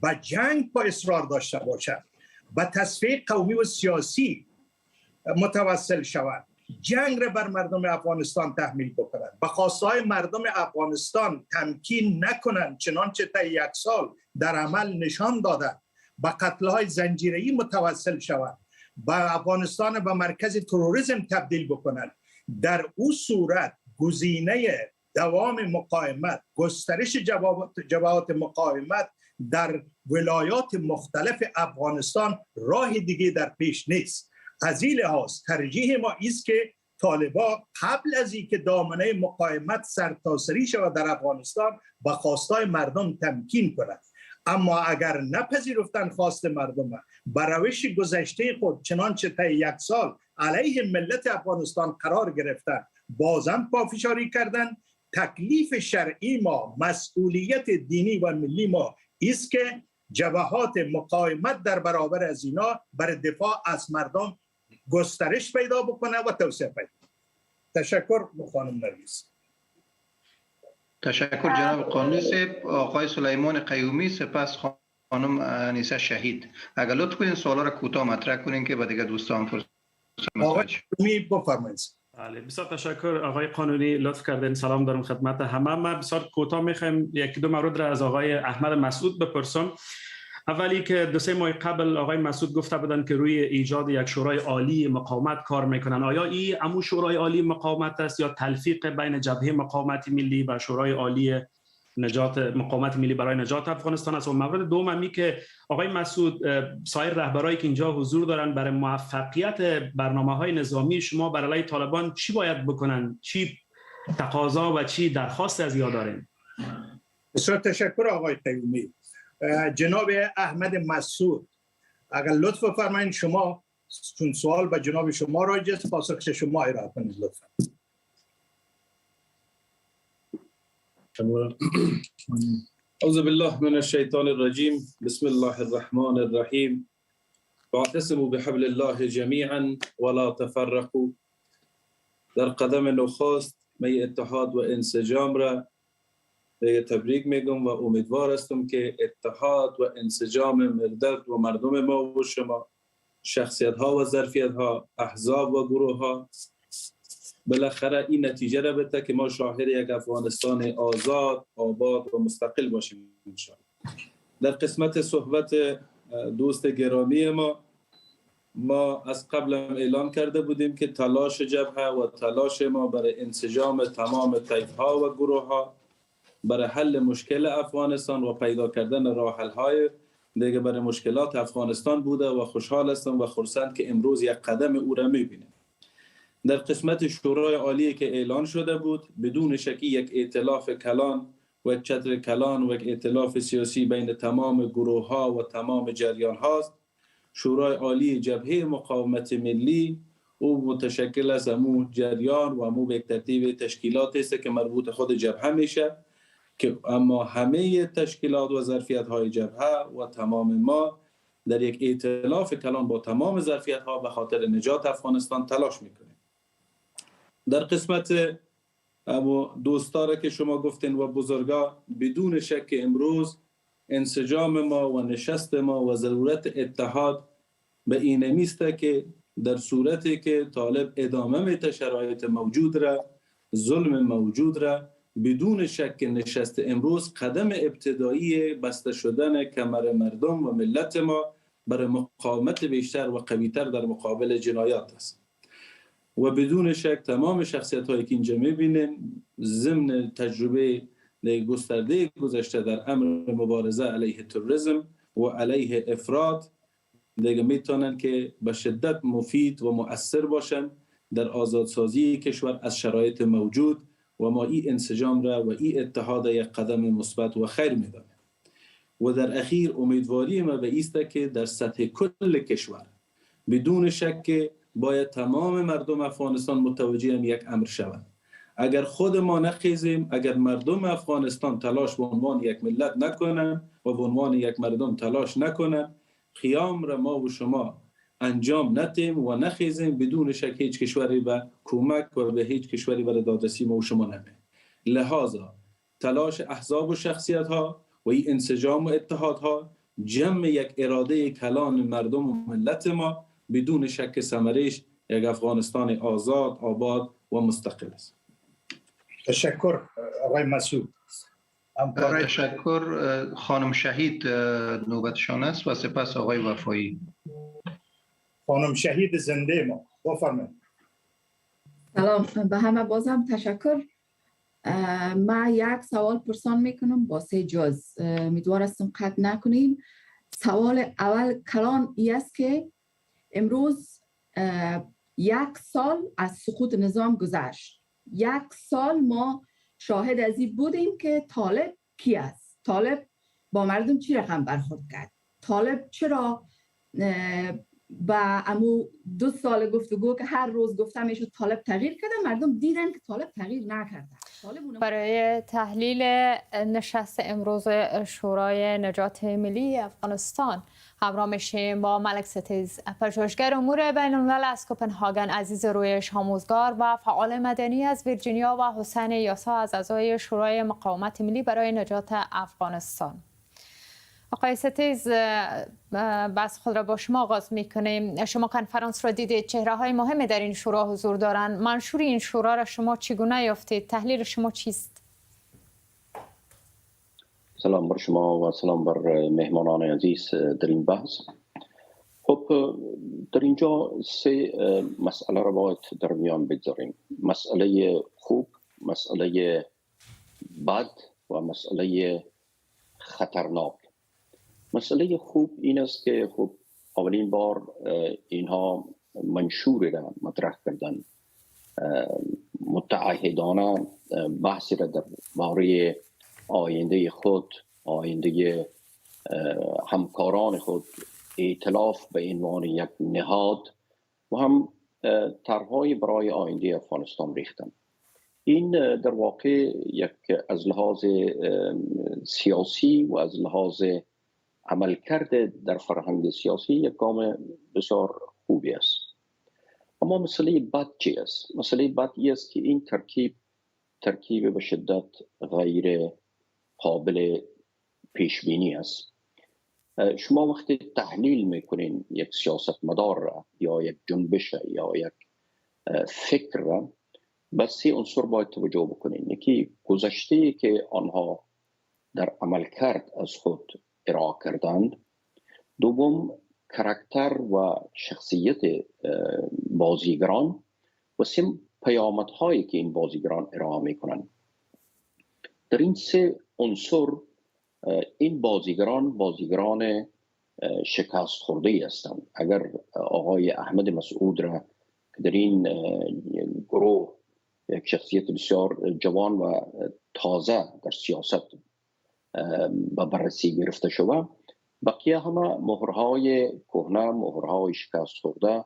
به جنگ با اصرار داشته باشد، به تصفیه قومی و سیاسی متوسل شود، جنگ را بر مردم افغانستان تحمیل بکنند، به خواستهای مردم افغانستان تمکین نکنند، چنانچه تا 1 سال در عمل نشان داده، به قتل‌های زنجیره‌ای متوسل شود، به افغانستان به مرکز تروریسم تبدیل بکنند، در او صورت گزینه دوام مقاومت، گسترش جبهات مقاومت در ولایات مختلف افغانستان راه دیگه در پیش نیست. از این لحاظ ترجیح ما است که طالبان قبل از اینکه دامنه مقاومت سرتاسری شود در افغانستان به خواستای مردم تمکین کند. اما اگر نپذیرفتن خواست مردم به روش گذشته خود چنانچه تا 1 سال علیه ملت افغانستان قرار گرفتن، بازم پافشاری کردن، تکلیف شرعی ما، مسئولیت دینی و ملی ما است که جبهات مقاومت در برابر از اینا برای دفاع از مردم گسترش پیدا بکنه و توسعه پیدا. تشکر خانم نرگس. تشکر جناب قانونی صاحب. آقای سلیمان قیومی، سپس خانم انیسه شهید. اگر لطف کنین سوالا را کوتاه مطرح کنین که با دیگه دوستان فرصت آقای قیومی بفرمایید. بله، بسیار تشکر آقای قانونی، لطف کردین. سلام دارم خدمت همه. من بسیار کوتاه میخوایم 1-2 مورد را از آقای احمد مسعود بپرسم. اولی که 2-3 ماه قبل آقای مسعود گفته بودند که روی ایجاد یک شورای عالی مقاومت کار میکنن. آیا این همون شورای عالی مقاومت است یا تلفیق بین جبهه مقاومت ملی و شورای عالی مقاومت ملی برای نجات افغانستان است؟ و مورد دومی که آقای مسعود، سایر رهبرایی که اینجا حضور دارن برای موفقیت برنامه‌های نظامی شما بر علیه طالبان چی باید بکنن؟ چی تقاضا و چی درخواست از اینا دارین؟ بسیار تشکر آقای قیومی. جناب احمد مسعود، اگر لطف فرمایید شما، چون سوال به جناب شما راجع است، پاسخ شما ارائه کنید لطفا. اعوذ بالله من الشیطان الرجیم. بسم الله الرحمن الرحیم. واعتصموا بحبل الله جمیعا ولا تفرقوا. در قدم نخست می اتحاد و انسجام را به تبریک میگم و امیدوار هستم که اتحاد و انسجام ملت و مردم ما و شما، شخصیت ها و ظرفیت ها، احزاب و گروه ها، بالاخره این نتیجه را بده که ما شاهد یک افغانستان آزاد، آباد و مستقل باشیم انشاءالله. در قسمت صحبت دوست گرامی ما از قبل هم اعلام کرده بودیم که تلاش جبهه و تلاش ما برای انسجام تمام طیف ها و گروه ها برای حل مشکل افغانستان و پیدا کردن راه حل های دیگه برای مشکلات افغانستان بوده و خوشحال هستم و خرسند که امروز یک قدم او را میبینیم. در قسمت شورای عالی که اعلان شده بود، بدون شکی یک ائتلاف کلان و یک چتر کلان و یک ائتلاف سیاسی بین تمام گروه ها و تمام جریان هاست. شورای عالی جبهه مقاومت ملی او متشکل از همون جریان و همون به یک ترتیب تشکیلات است که مربوط خود جبهه میشه، که اما همه تشکیلات و ظرفیت های جبهه و تمام ما در یک ائتلاف کلان با تمام ظرفیت ها به خاطر نجات افغانستان تلاش میکنیم. در قسمت دوستاره که شما گفتین و بزرگا، بدون شک امروز انسجام ما و نشست ما و ضرورت اتحاد به این میسته که در صورتی که طالب ادامه میته شرایط موجود را، ظلم موجود را، بدون شک نشست امروز قدم ابتدایی بسته شدن کمر مردم و ملت ما برای مقاومت بیشتر و قویتر در مقابل جنایات است. و بدون شک تمام شخصیت هایی که اینجا میبینیم ضمن تجربه گسترده گذشته در امر مبارزه علیه تروریسم و علیه افراط دیگه میتونن که به شدت مفید و مؤثر باشن در آزادسازی کشور از شرایط موجود و ما این انسجام را و این اتحاد یک قدم مثبت و خیر می‌دانیم. و در اخیر امیدواری ما به است که در سطح کل کشور بدون شک باید تمام مردم افغانستان متوجه یک امر شوند. اگر خود ما نخیزیم، اگر مردم افغانستان تلاش به عنوان یک ملت نکنند و به عنوان یک مردم تلاش نکنند، خیام را ما و شما انجام ندیم و نخیزیم، بدون شک هیچ کشوری به کمک و به هیچ کشوری برای دادرسی ما و شما نمیم. لذا تلاش احزاب و شخصیت ها و این انسجام و اتحادها جمع یک اراده کلان مردم و ملت ما بدون شک ثمرش یک افغانستان آزاد، آباد و مستقل است. تشکر آقای مسعود. تشکر. خانم شهید نوبتشان است و سپس آقای وفایی. خانم شهید زنده ما بفرمایید. سلام به همه، بازم تشکر. من یک سوال پرسان میکنم با 3 جز، امیدوار هستم قطع نکنیم. سوال اول کلان ای است که امروز 1 سال از سقوط نظام گذشت. 1 سال ما شاهد از این بودیم که طالب کی است، طالب با مردم چی رقم برخورد کرد، طالب چرا با امو 2 سال گفتگو که هر روز گفته میشد طالب تغییر کرده، مردم دیدن که طالب تغییر نکرده. برای تحلیل نشست امروز شورای نجات ملی افغانستان همراه میشیم با ملک ستیز، پژوهشگر امور بین الملل از کوپنهاگن، عزیز رویش آموزگار و فعال مدنی از ویرجینیا و حسین یاسا از اعضای شورای مقاومت ملی برای نجات افغانستان. آقای ستیز، بحث خود را با شما آغاز میکنیم. شما کنفرانس را دیدید، چهره های مهمی در این شورا حضور دارند. منشور این شورا را شما چگونه یافتید؟ تحلیل شما چیست؟ سلام بر شما و سلام بر مهمانان عزیز در این بحث. خب در اینجا 3 مسئله را باید در میان بگذاریم: مسئله خوب، مسئله بد و مسئله خطرناک. مسئله خوب این است که خب اولین بار اینها منشور را مطرح کردن، متعهدانه بحثی را در باره آینده خود، آینده همکاران خود، ائتلاف به عنوان یک نهاد و هم طرح‌های برای آینده افغانستان ریختن. این در واقع یک از لحاظ سیاسی و از لحاظ عملکرد در فرهنگ سیاسی یک گام بسیار خوبی است. اما مسئله بد چی است؟ مسئله بد است که این ترکیب به شدت غیر قابل پیش بینی است. شما وقتی تحلیل میکنین یک سیاستمدار را یا یک جنبش یا یک فکر را، به 3 عنصر باید توجه بکنین. یکی گذشته که آنها در عملکرد از خود ارائه کردند، دوم کاراکتر و شخصیت بازیگران و 3 پیامدهایی که این بازیگران ارائه میکنند. در این 3 عنصر این بازیگران شکست خورده هستند. اگر آقای احمد مسعود را که در این گروه یک شخصیت بسیار جوان و تازه در سیاست به بررسی گرفته شده، بقیه همه مهرهای کهنه، مهرهای شکست خورده،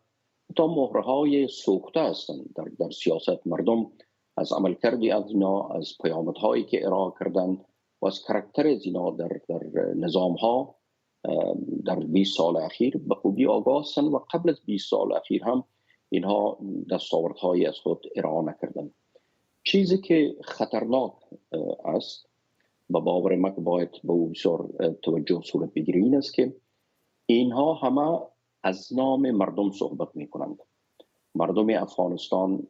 تا مهرهای سوخته هستند در سیاست. مردم از عملکرد از اینا، از پیامدهایی که ارائه کردن و از کاراکتر از اینا در نظامها در 20 سال اخیر به خوبی آگاه هستند و قبل از 20 سال اخیر هم اینها دستاوردهایی از خود ارائه نکردند. چیزی که خطرناک است با باور ما که باید به او بسیار توجه صورت بگیرد این است که اینها همه از نام مردم صحبت می کنند. مردم افغانستان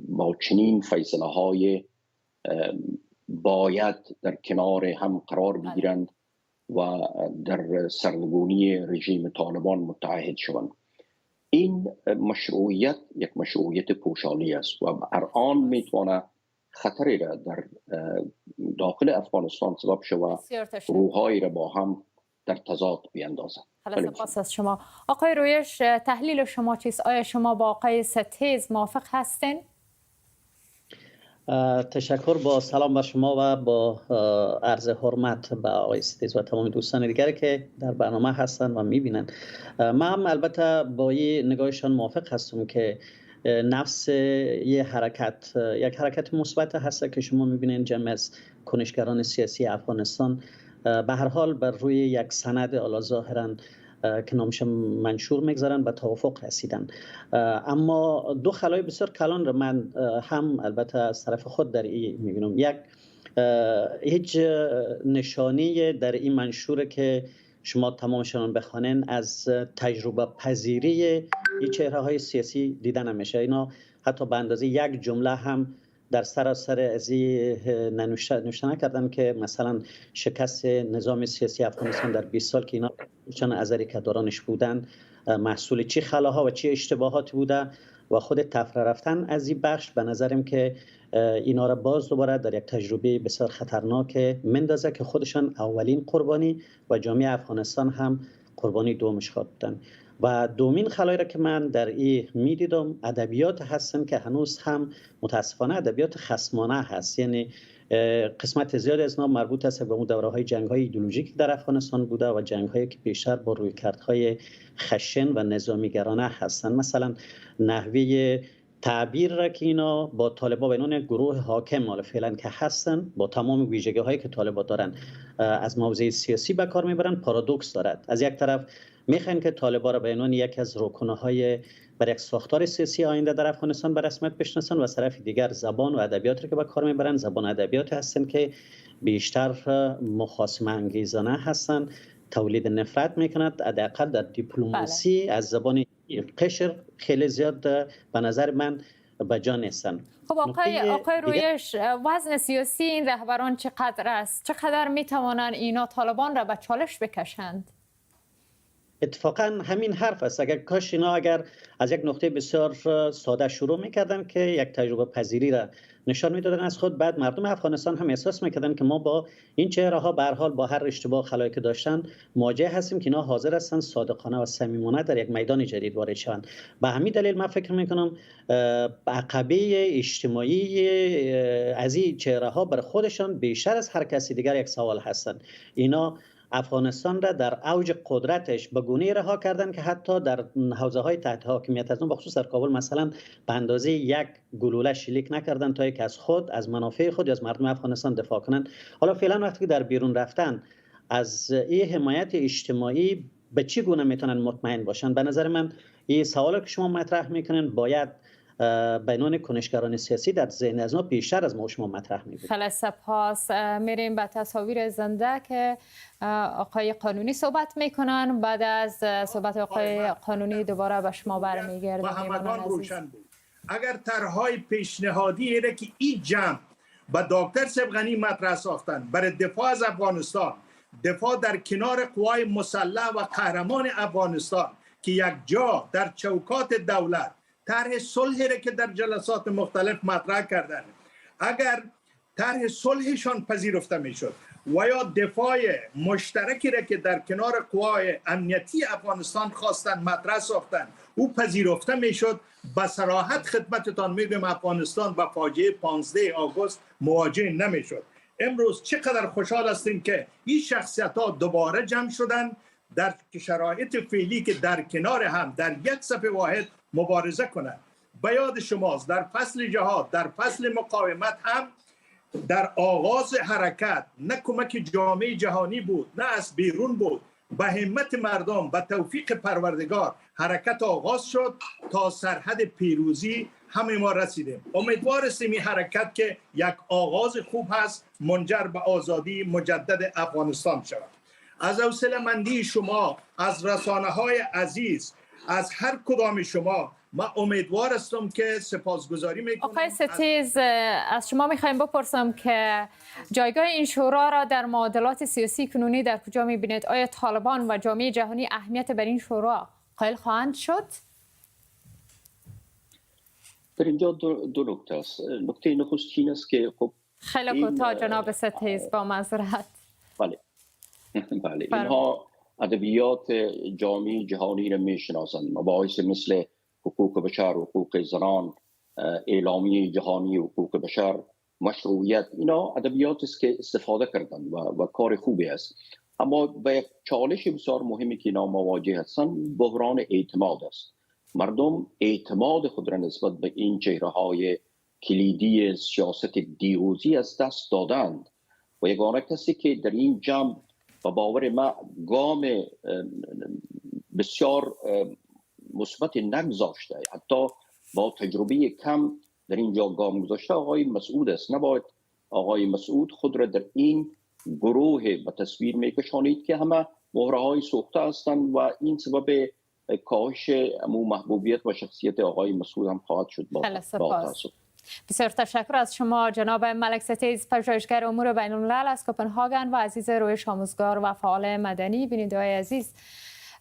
با چنین فیصله های باید در کنار هم قرار بگیرند و در سرنگونی رژیم طالبان متعهد شوند. این مشروعیت یک مشروعیت پوشالی است و الان میتونه خطری را در داخل افغانستان سبب شود، روحایی را با هم در تضاد بیاندازد. سپاس از شما. آقای رویش، تحلیل شما چیست؟ آیا شما با آقای ستیز موافق هستین؟ تشکر، با سلام بر شما و با عرض حرمت به آقای ستیز و تمام دوستان دیگری که در برنامه هستند و میبینن. من هم البته با یه نگاهشان موافق هستم که نفس یک حرکت مثبت هست که شما میبینید جمع از کنشگران سیاسی افغانستان به هر حال بر روی یک سند اعلی ظاهرا که نامش منشور میگذارن به توافق رسیدن. اما دو خلای بسیار کلان را من هم البته از طرف خود در این میبینم. یک، هیچ نشانی در این منشور که شما تمامشان بخوانین از تجربه پذیری این چهره های سیاسی دیده نمیشه. اینا حتی به اندازه یک جمله هم در سراسر از این نوشته نکردن که مثلا شکست نظام سیاسی افغانستان در 20 سال که اینا چون نظری که دارانش بودن محصول چی خلاها و چی اشتباهات بوده و خود تفره رفتن از این بخش به نظرم که اینا را باز دوباره در یک تجربه بسیار خطرناک مندازه که خودشان اولین قربانی و جامعه افغانستان هم قربانی دومش خواهد بودن. و دومین خلایی را که من در این میدیدم ادبیات هستن که هنوز هم متاسفانه ادبیات خصمانه هست. یعنی قسمت زیاد از اینا مربوط است به اون دوره‌های جنگ‌های ایدئولوژیکی در افغانستان بوده و جنگ‌هایی که بیشتر با رویکردهای خشن و نظامیگرانه هستند. مثلا نحوه تعبیر را که اینا با طالبان به عنوان گروه حاکم حالا فعلا که هستن با تمام ویژگی‌هایی که طالبان دارن از موضع سیاسی به کار میبرن پارادوکس دارد. از یک طرف میخواین که طالبان را به عنوان یک از رکنهای بر یک ساختار سیاسی آینده در افغانستان به رسمیت بشناسن و از طرف دیگر زبان و ادبیات را که به کار میبرن زبان ادبیات هستن که بیشتر مخاصمه انگیزانه هستن، تولید نفرت میکند. حداقل در دیپلماسی از زبان قشر خیلی زیاد به نظر من به جا نیستن. خب آقای رویش، وزن سیاسی این رهبران چقدر است؟ چقدر میتوانند اینا طالبان را به چالش بکشند؟ اتفاقا همین حرف است. کاش اینا اگر از یک نقطه بسیار ساده شروع میکردن که یک تجربه پذیری را نشان میدادن از خود، بعد مردم افغانستان هم احساس میکردن که ما با این چهره ها به هر حال با هر اشتباه خلایی که داشتن مواجه هستیم که اینا حاضر هستن صادقانه و صمیمانه در یک میدان جدید وارد شوند. به همین دلیل من فکر میکنم عقبه اجتماعی از این چهره ها بر خودشان بیشتر از هر کسی دیگر یک سوال هستند. اینا افغانستان را در اوج قدرتش به گونه‌ای رها کردن که حتی در حوزه‌های تحت حاکمیت از اون بخصوص در کابل مثلا به اندازه یک گلوله شلیک نکردن تا یک از خود از منافع خود از مردم افغانستان دفاع کنن. حالا فعلا وقتی که در بیرون رفتن از این حمایت اجتماعی به چی گونه میتونن مطمئن باشن؟ به نظر من این سوالی که شما مطرح میکنن باید بینان کنشگران سیاسی در ذهن از ما بیشتر از ما شما مطرح می‌بود. خیلی سپاس. میریم به تصاویر زنده که آقای قانونی صحبت میکنن. بعد از صحبت آقای قانونی دوباره به شما برمیگردیم. و همگان روشن بود. اگر طرح‌های پیشنهادی را که این جمع با دکتر سبغنی مطرح ساختن برای دفاع از افغانستان، دفاع در کنار قوای مسلح و قهرمان افغانستان که یک جا در چوکات دولت طرح صلحی را که در جلسات مختلف مطرح کردن، اگر طرح صلحشان پذیرفته میشد و یا دفاع مشترکی را که در کنار قوای امنیتی افغانستان خواستن مطرح ساختن او پذیرفته میشد، به صراحت خدمتتان میگم افغانستان با فاجعه 15 آگوست مواجه نمیشد. امروز چقدر خوشحال هستیم که این شخصیت ها دوباره جمع شدن در شرایط فعلی که در کنار هم در یک صف واحد مبارزه کنند. به یاد شماست در فصل جهاد، در فصل مقاومت هم در آغاز حرکت نه کمک جامعه جهانی بود نه از بیرون بود، به همت مردم به توفیق پروردگار حرکت آغاز شد تا سرحد پیروزی همه ما رسیدیم. امیدوار هستیم این حرکت که یک آغاز خوب هست منجر به آزادی مجدد افغانستان شود. از حوصله‌مندی شما، از رسانه‌های عزیز، از هر کدام شما من امیدوار هستم که سپاسگزاری میکنم. آقای ستیز، از شما میخوایم بپرسم که جایگاه این شورا را در معادلات سیاسی کنونی در کجا میبینید؟ آیا طالبان و جامعه جهانی اهمیت بر این شورا قائل خواهند شد؟ در اینجا دو نکته است. نکته نخستین است که خب خیلی کوتاه جناب ستیز با معذرت. بله اینها ادبیات جامعه جهانی را میشناسند. مباحث مثل حقوق بشر، حقوق زنان، اعلامیه جهانی حقوق بشر مشروعیت، اینا ادبیات است که استفاده کردن و کار خوبی است. اما به یک چالش بسیار مهمی که اینا مواجه هستند بحران اعتماد است. مردم اعتماد خود را نسبت به این چهره‌های کلیدی سیاست دیروزی از دست دادند و یگانه کسی که در این جمع و باور ما گام بسیار مثبت نگذاشته، حتی با تجربه کم در اینجا گام گذاشته، آقای مسعود است. نباید آقای مسعود خود را در این گروه به تصویر میکشانید که همه مهره‌های سوخته هستند و این سبب کاهش محبوبیت و شخصیت آقای مسعود هم خواهد شد. بسیار تشکر از شما جناب ملک ستیز، پژوهشگر امور بین الملل از کوپنهاگن و عزیز رویش آموزگار و فعال مدنی. بیننده‌های عزیز،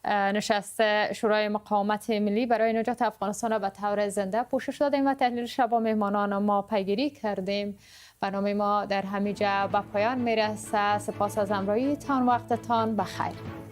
نشست شورای مقاومت ملی برای نجات افغانستان را به طور زنده پوشش دادیم و تحلیل شب با مهمانان ما پیگیری کردیم. برنامه ما در همینجا به پایان میرسه. سپاس از همراهیتان، وقتتان بخیر.